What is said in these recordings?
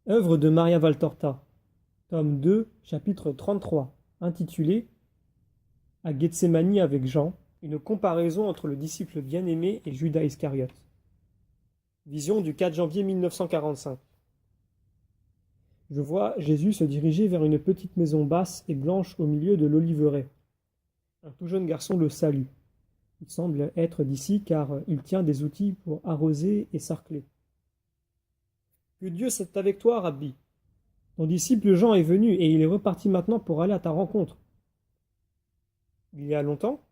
Œuvre de Maria Valtorta, tome 2, chapitre 33, intitulé À Gethsémani avec Jean, une comparaison entre le disciple bien-aimé et Judas Iscariote. Vision du 4 janvier 1945. Je vois Jésus se diriger vers une petite maison basse et blanche au milieu de l'oliveraie. Un tout jeune garçon le salue. Il semble être d'ici car il tient des outils pour arroser et sarcler. Que Dieu soit avec toi, Rabbi. Ton disciple Jean est venu et il est reparti maintenant pour aller à ta rencontre. Il y a longtemps?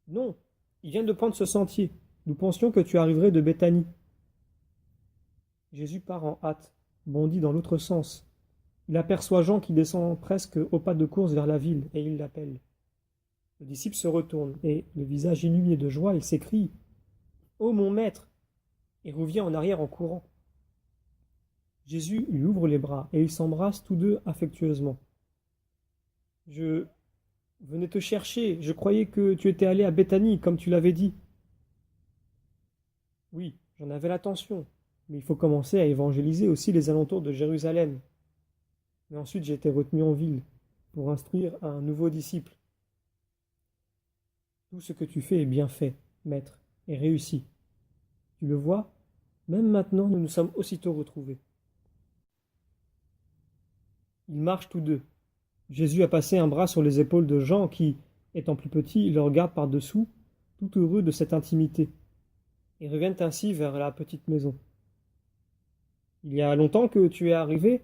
Non, il vient de prendre ce sentier. Nous pensions que tu arriverais de Béthanie. Jésus part en hâte, bondit dans l'autre sens. Il aperçoit Jean qui descend presque au pas de course vers la ville, et il l'appelle. Le disciple se retourne, et, le visage illuminé de joie, il s'écrie Ô mon maître et revient en arrière en courant. Jésus lui ouvre les bras, et ils s'embrassent tous deux affectueusement. Je venais te chercher, je croyais que tu étais allé à Béthanie, comme tu l'avais dit. Oui, j'en avais l'intention, mais il faut commencer à évangéliser aussi les alentours de Jérusalem. Mais ensuite j'ai été retenu en ville pour instruire un nouveau disciple. Tout ce que tu fais est bien fait, maître, et réussi. Tu le vois, même maintenant nous nous sommes aussitôt retrouvés. Ils marchent tous deux. Jésus a passé un bras sur les épaules de Jean qui, étant plus petit, le regarde par-dessous, tout heureux de cette intimité. Ils reviennent ainsi vers la petite maison. Il y a longtemps que tu es arrivé?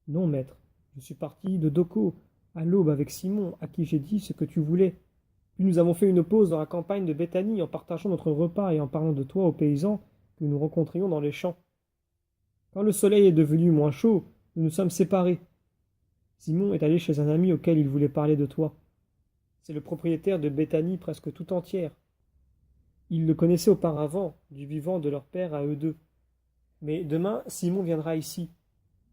Non, maître. Je suis parti de Doko, à l'aube avec Simon, à qui j'ai dit ce que tu voulais. Puis nous avons fait une pause dans la campagne de Béthanie en partageant notre repas et en parlant de toi aux paysans que nous rencontrions dans les champs. Quand le soleil est devenu moins chaud, nous nous sommes séparés. Simon est allé chez un ami auquel il voulait parler de toi. C'est le propriétaire de Béthanie presque tout entière. Il le connaissait auparavant, du vivant de leur père à eux deux. Mais demain, Simon viendra ici.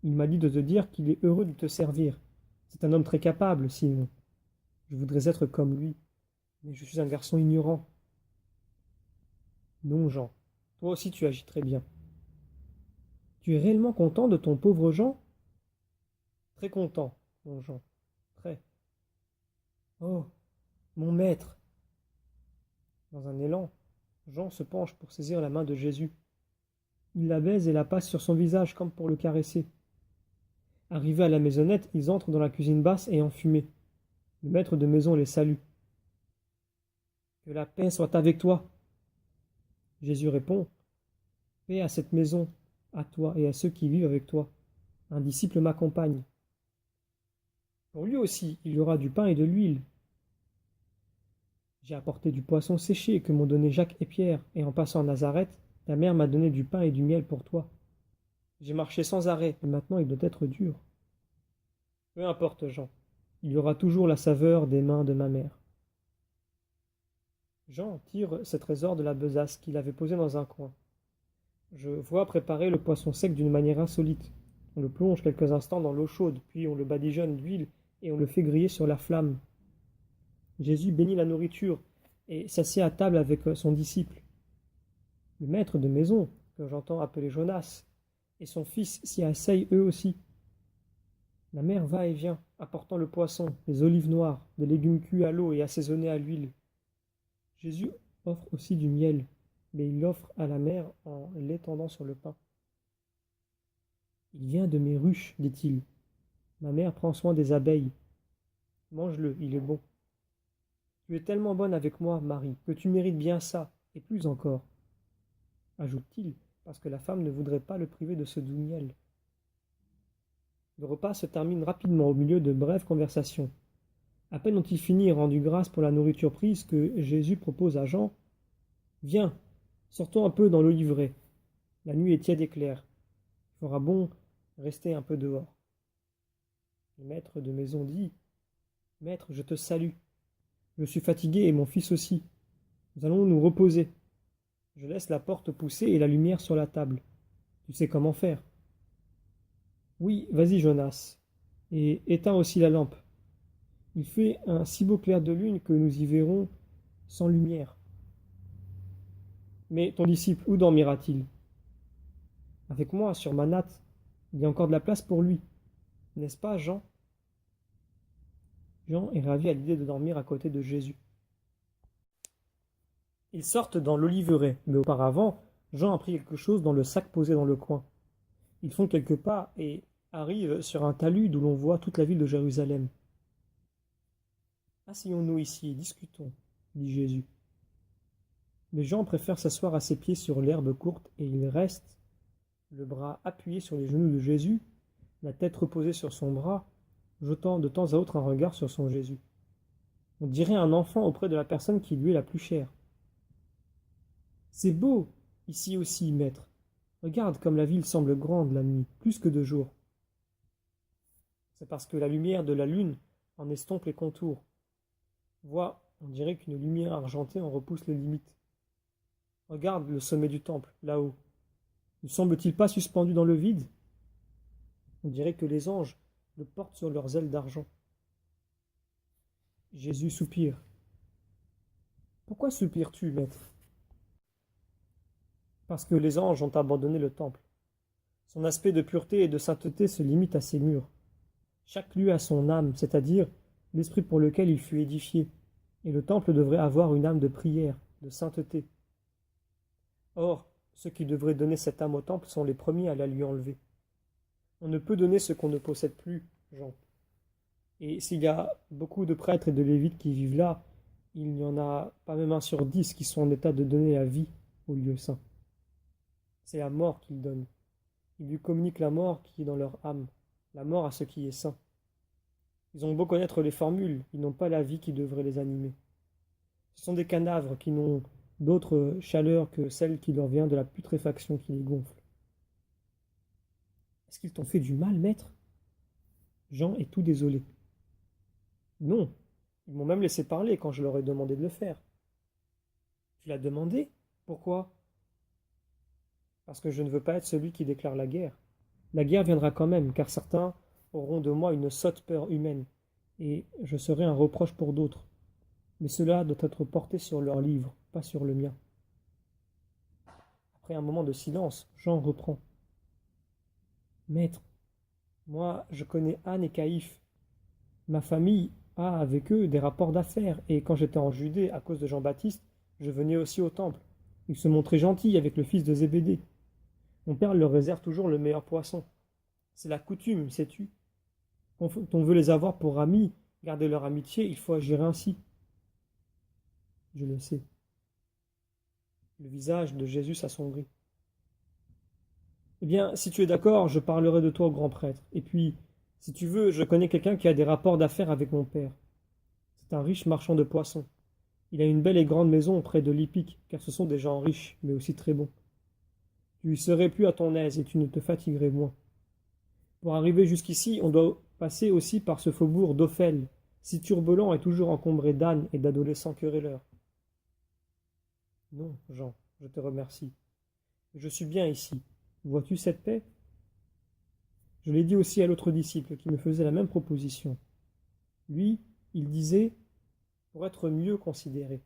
Il m'a dit de te dire qu'il est heureux de te servir. C'est un homme très capable, Simon. Je voudrais être comme lui, mais je suis un garçon ignorant. Non, Jean. Toi aussi tu agis très bien. Tu es réellement content de ton pauvre Jean? Très content, mon Jean. Très. Oh, mon maître. Dans un élan, Jean se penche pour saisir la main de Jésus. Il la baise et la passe sur son visage comme pour le caresser. Arrivés à la maisonnette, ils entrent dans la cuisine basse et enfumée. Le maître de maison les salue. Que la paix soit avec toi. Jésus répond, paix à cette maison, à toi et à ceux qui vivent avec toi. Un disciple m'accompagne. Pour lui aussi, il y aura du pain et de l'huile. J'ai apporté du poisson séché que m'ont donné Jacques et Pierre, et en passant à Nazareth, ta mère m'a donné du pain et du miel pour toi. J'ai marché sans arrêt, et maintenant il doit être dur. Peu importe, Jean, il y aura toujours la saveur des mains de ma mère. Jean tire ses trésors de la besace qu'il avait posée dans un coin. Je vois préparer le poisson sec d'une manière insolite. On le plonge quelques instants dans l'eau chaude, puis on le badigeonne d'huile et on le fait griller sur la flamme. Jésus bénit la nourriture et s'assied à table avec son disciple. Le maître de maison, que j'entends appeler Jonas, et son fils s'y asseyent eux aussi. La mère va et vient, apportant le poisson, les olives noires, des légumes cuits à l'eau et assaisonnés à l'huile. Jésus offre aussi du miel, mais il l'offre à la mère en l'étendant sur le pain. Il vient de mes ruches, dit-il. Ma mère prend soin des abeilles. Mange-le, il est bon. Tu es tellement bonne avec moi, Marie, que tu mérites bien ça, et plus encore, ajoute-t-il, parce que la femme ne voudrait pas le priver de ce doux miel. Le repas se termine rapidement au milieu de brèves conversations. À peine ont-ils fini et rendu grâce pour la nourriture prise que Jésus propose à Jean. Viens, sortons un peu dans l'oliveraie. La nuit est tiède et claire. Il fera bon rester un peu dehors. Le maître de maison dit Maître, je te salue. Je suis fatigué et mon fils aussi. Nous allons nous reposer. Je laisse la porte poussée et la lumière sur la table. Tu sais comment faire. Oui, vas-y, Jonas. Et éteins aussi la lampe. Il fait un si beau clair de lune que nous y verrons sans lumière. Mais ton disciple, où dormira-t-il? Avec moi, sur ma natte, il y a encore de la place pour lui. N'est-ce pas, Jean? Jean est ravi à l'idée de dormir à côté de Jésus. Ils sortent dans l'oliveraie, mais auparavant, Jean a pris quelque chose dans le sac posé dans le coin. Ils font quelques pas et arrivent sur un talus d'où l'on voit toute la ville de Jérusalem. Asseyons-nous ici et discutons, dit Jésus. Mais Jean préfère s'asseoir à ses pieds sur l'herbe courte et il reste, le bras appuyé sur les genoux de Jésus, la tête reposée sur son bras, jetant de temps à autre un regard sur son Jésus. On dirait un enfant auprès de la personne qui lui est la plus chère. C'est beau, ici aussi, maître. Regarde comme la ville semble grande la nuit, plus que de jour. C'est parce que la lumière de la lune en estompe les contours. Vois, on dirait qu'une lumière argentée en repousse les limites. Regarde le sommet du temple, là-haut. Ne semble-t-il pas suspendu dans le vide? On dirait que les anges le portent sur leurs ailes d'argent. Jésus soupire. Pourquoi soupires-tu, maître? Parce que les anges ont abandonné le temple. Son aspect de pureté et de sainteté se limite à ses murs. Chaque lieu a son âme, c'est-à-dire l'esprit pour lequel il fut édifié, et le temple devrait avoir une âme de prière, de sainteté. Or, ceux qui devraient donner cette âme au temple sont les premiers à la lui enlever. On ne peut donner ce qu'on ne possède plus, Jean. Et s'il y a beaucoup de prêtres et de lévites qui vivent là, il n'y en a pas même 1 sur 10 qui sont en état de donner la vie au lieu saint. C'est la mort qu'ils donnent. Ils lui communiquent la mort qui est dans leur âme, la mort à ce qui est saint. Ils ont beau connaître les formules, ils n'ont pas la vie qui devrait les animer. Ce sont des cadavres qui n'ont d'autre chaleur que celle qui leur vient de la putréfaction qui les gonfle. Est-ce qu'ils t'ont fait du mal, maître? Jean est tout désolé. Non, ils m'ont même laissé parler quand je leur ai demandé de le faire. Tu l'as demandé? Pourquoi? Parce que je ne veux pas être celui qui déclare la guerre. La guerre viendra quand même, car certains auront de moi une sotte peur humaine, et je serai un reproche pour d'autres. Mais cela doit être porté sur leur livre, pas sur le mien. Après un moment de silence, Jean reprend. Maître, moi je connais Anne et Caïphe. Ma famille a avec eux des rapports d'affaires, et quand j'étais en Judée à cause de Jean-Baptiste, je venais aussi au temple. Ils se montraient gentils avec le fils de Zébédée. Mon père leur réserve toujours le meilleur poisson. C'est la coutume, sais-tu. Quand on veut les avoir pour amis, garder leur amitié, il faut agir ainsi. Je le sais. Le visage de Jésus s'assombrit. Eh bien, si tu es d'accord, je parlerai de toi au grand prêtre. Et puis, si tu veux, je connais quelqu'un qui a des rapports d'affaires avec mon père. C'est un riche marchand de poissons. Il a une belle et grande maison près de l'Hippique, car ce sont des gens riches, mais aussi très bons. Tu y serais plus à ton aise et tu ne te fatiguerais moins. Pour arriver jusqu'ici, on doit passer aussi par ce faubourg d'Ophel, si turbulent et toujours encombré d'ânes et d'adolescents querelleurs. Non, Jean, je te remercie. Je suis bien ici. Vois-tu cette paix? Je l'ai dit aussi à l'autre disciple qui me faisait la même proposition. Lui, il disait pour être mieux considéré.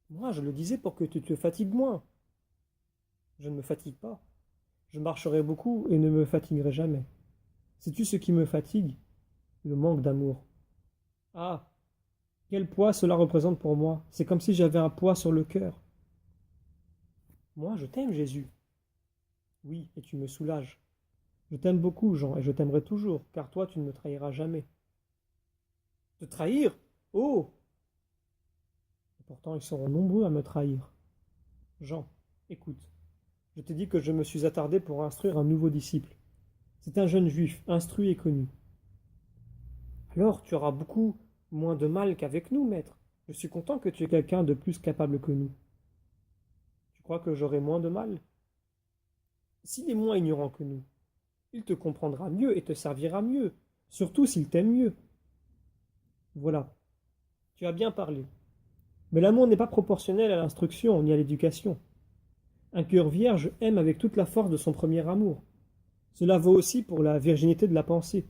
Moi, je le disais pour que tu te fatigues moins. Je ne me fatigue pas. Je marcherai beaucoup et ne me fatiguerai jamais. Sais-tu ce qui me fatigue? Le manque d'amour. Ah, quel poids cela représente pour moi. C'est comme si j'avais un poids sur le cœur. Moi, je t'aime, Jésus. Oui, et tu me soulages. Je t'aime beaucoup, Jean, et je t'aimerai toujours, car toi, tu ne me trahiras jamais. Te trahir? Oh! Et pourtant, ils seront nombreux à me trahir. Jean, écoute. Je t'ai dit que je me suis attardé pour instruire un nouveau disciple. C'est un jeune juif, instruit et connu. Alors, tu auras beaucoup moins de mal qu'avec nous, maître. Je suis content que tu aies quelqu'un de plus capable que nous. Tu crois que j'aurai moins de mal? S'il est moins ignorant que nous, il te comprendra mieux et te servira mieux, surtout s'il t'aime mieux. Voilà, tu as bien parlé. Mais l'amour n'est pas proportionnel à l'instruction ni à l'éducation. Un cœur vierge aime avec toute la force de son premier amour. Cela vaut aussi pour la virginité de la pensée.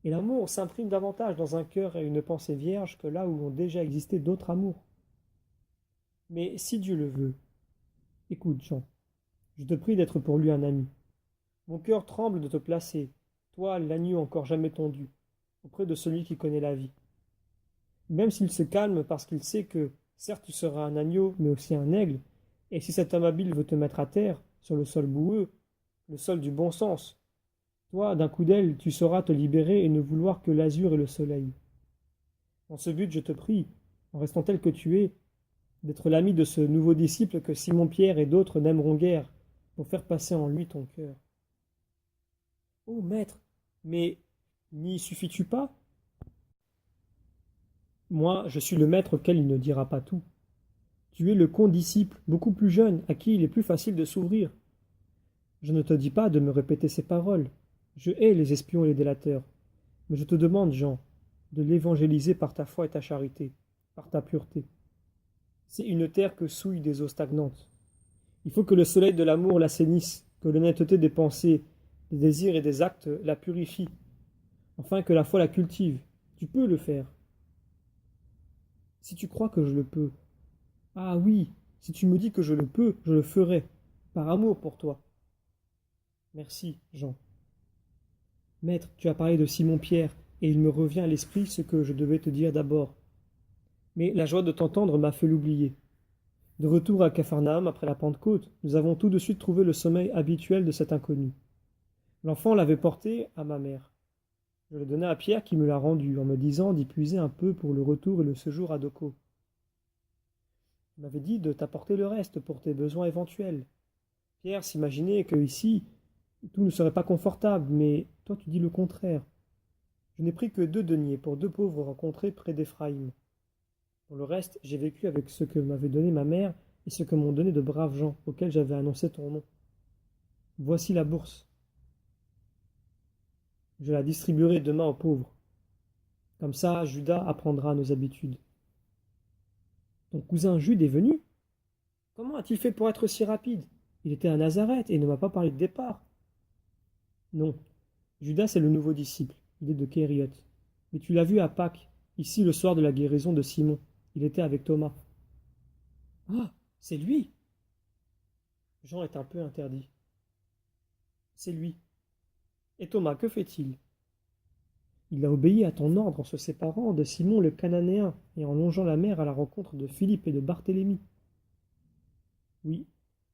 Et l'amour s'imprime davantage dans un cœur et une pensée vierge que là où ont déjà existé d'autres amours. Mais si Dieu le veut, écoute, Jean, Je te prie d'être pour lui un ami. Mon cœur tremble de te placer, toi, l'agneau encore jamais tondu, auprès de celui qui connaît la vie. Même s'il se calme parce qu'il sait que, certes, tu seras un agneau, mais aussi un aigle, et si cet homme habile veut te mettre à terre, sur le sol boueux, le sol du bon sens, toi, d'un coup d'aile, tu sauras te libérer et ne vouloir que l'azur et le soleil. En ce but, je te prie, en restant tel que tu es, d'être l'ami de ce nouveau disciple que Simon-Pierre et d'autres n'aimeront guère, pour faire passer en lui ton cœur. Ô maître, mais n'y suffis-tu pas? Moi, je suis le maître auquel il ne dira pas tout. Tu es le condisciple, beaucoup plus jeune, à qui il est plus facile de s'ouvrir. Je ne te dis pas de me répéter ces paroles. Je hais les espions et les délateurs. Mais je te demande, Jean, de l'évangéliser par ta foi et ta charité, par ta pureté. C'est une terre que souillent des eaux stagnantes. Il faut que le soleil de l'amour l'assainisse, que l'honnêteté des pensées, des désirs et des actes la purifie, enfin que la foi la cultive. Tu peux le faire. Si tu crois que je le peux. Ah oui, si tu me dis que je le peux, je le ferai, par amour pour toi. Merci, Jean. Maître, tu as parlé de Simon-Pierre, et il me revient à l'esprit ce que je devais te dire d'abord. Mais la joie de t'entendre m'a fait l'oublier. De retour à Capharnaüm après la Pentecôte, nous avons tout de suite trouvé le sommeil habituel de cet inconnu. L'enfant l'avait porté à ma mère. Je le donnai à Pierre qui me l'a rendu, en me disant d'y puiser un peu pour le retour et le séjour à Doko. Il m'avait dit de t'apporter le reste pour tes besoins éventuels. Pierre s'imaginait que ici, tout ne serait pas confortable, mais toi tu dis le contraire. Je n'ai pris que 2 deniers pour 2 pauvres rencontrés près d'Éphraïm. Pour le reste, j'ai vécu avec ce que m'avait donné ma mère et ce que m'ont donné de braves gens auxquels j'avais annoncé ton nom. Voici la bourse. Je la distribuerai demain aux pauvres. Comme ça, Judas apprendra nos habitudes. Ton cousin Jude est venu? Comment a-t-il fait pour être si rapide? Il était à Nazareth et ne m'a pas parlé de départ. Non, Judas est le nouveau disciple. Il est de Kérioth. Mais tu l'as vu à Pâques, ici le soir de la guérison de Simon. Il était avec Thomas. Ah, c'est lui! Jean est un peu interdit. C'est lui. Et Thomas, que fait-il? Il a obéi à ton ordre en se séparant de Simon le Cananéen et en longeant la mer à la rencontre de Philippe et de Barthélemy. Oui,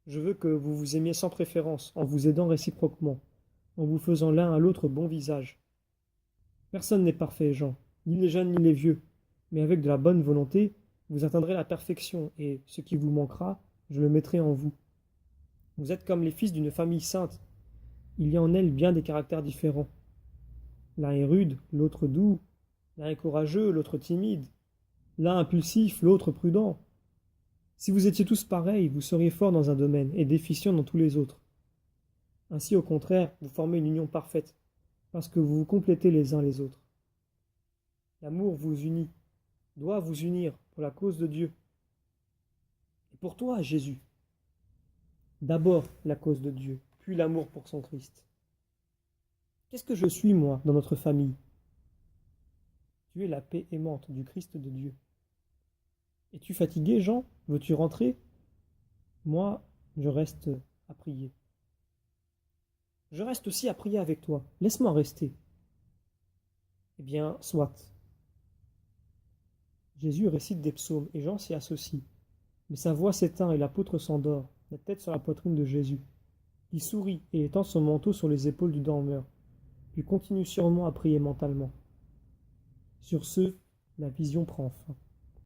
je veux que vous vous aimiez sans préférence, en vous aidant réciproquement, en vous faisant l'un à l'autre bon visage. Personne n'est parfait, Jean, ni les jeunes ni les vieux, mais avec de la bonne volonté, vous atteindrez la perfection, et ce qui vous manquera, je le mettrai en vous. Vous êtes comme les fils d'une famille sainte. Il y a en elle bien des caractères différents. L'un est rude, l'autre doux, l'un est courageux, l'autre timide, l'un impulsif, l'autre prudent. Si vous étiez tous pareils, vous seriez forts dans un domaine et déficients dans tous les autres. Ainsi, au contraire, vous formez une union parfaite, parce que vous vous complétez les uns les autres. L'amour vous unit, doit vous unir pour la cause de Dieu. Et pour toi, Jésus, d'abord la cause de Dieu, puis l'amour pour son Christ. Qu'est-ce que je suis, moi, dans notre famille? Tu es la paix aimante du Christ de Dieu. Es-tu fatigué, Jean? Veux-tu rentrer? Moi, je reste à prier. Je reste aussi à prier avec toi. Laisse-moi rester. Eh bien, soit. Jésus récite des psaumes et Jean s'y associe. Mais sa voix s'éteint et l'apôtre s'endort, la tête sur la poitrine de Jésus, qui sourit et étend son manteau sur les épaules du dormeur, puis continue sûrement à prier mentalement. Sur ce, la vision prend fin.